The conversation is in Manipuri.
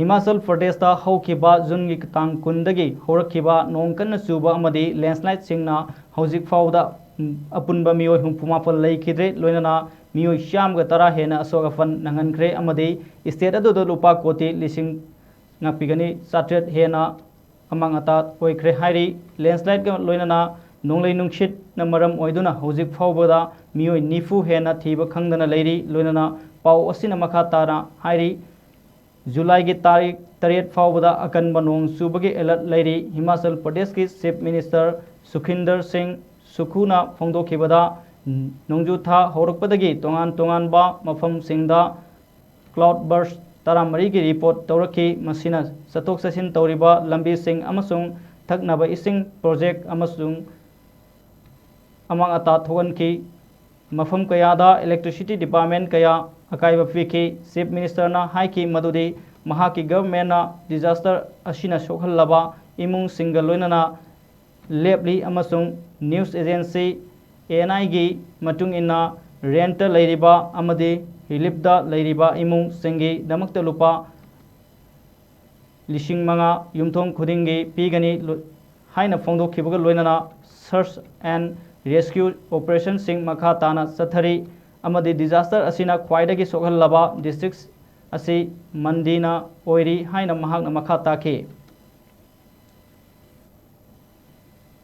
हिमाचल प्रदेश दा हौखिबा जून की तांग कुंदगी हौरखिबा नोंग कन्न चुबा अमदी लैंडस्लाइड सिंगना हौजिक फाउदा अपुनबा मियोय हुंफुमापल लैखिद्रे लोइनना मियोय श्यामगा तरा हेना असोगफन नंगनख्रे अमदी स्टेट अदुदो लुपा कोटी लिसिंग ngakpigani satret hena amang ata oikre hairi landslide ga loinana nonglei nungshit na maram oiduna hojik phawbada mioi nifu hena thiba khangdana leiri loinana pau asina makha tara hairi जुलाई की तारीख 3 फाउबदा अकनब नोंग चुबगी अलर्ट लेरी हिमाचल प्रदेश की चीफ मिनिस्टर सुखिंदर सिंह सुखुना फोंदोखिबदा नोंजु था हौरकपदगी तोंगान तोंगानबा मफम सिंगदा क्लाउड बर्स्ट तरामरी की रिपोर्ट तौरखी मसिना चतोक चसिन तौरिबा लंबी सिंह अमसुंग थकनबा इसिंग प्रोजेक्ट अमसुंग अमंग अता थोगनकी मफम कयादा इलेक्ट्रिसिटी डिपार्टमेंट कया अकाइबा पीखी चीफ मिनिस्टर ना हाइकी मदुदी महाकी गवर्नमेंट ना डिजास्टर असिना सोखलबा इमुंग सिंगल लोइनना लेपली अमसुंग न्यूज एजेंसी एएनआई की मटुंग इन्ना रेंट लेरिबा अमदी रिलीफदा लेरिबा इमुंग सिंगी दमकत लुपा लिसिंग मंगा युमथोंग खुदिंगी पीगनी हाइना फोंदोखिबगा लोइनना सर्च एंड रेस्क्यू ऑपरेशन सिंग मखा ताना सथरी अमदी डिजास्टर असिना ख्वाइदगी सोखलबा डिस्ट्रिक्ट असी मंदीना ओइरी हाइना महाकना मखा ताखी।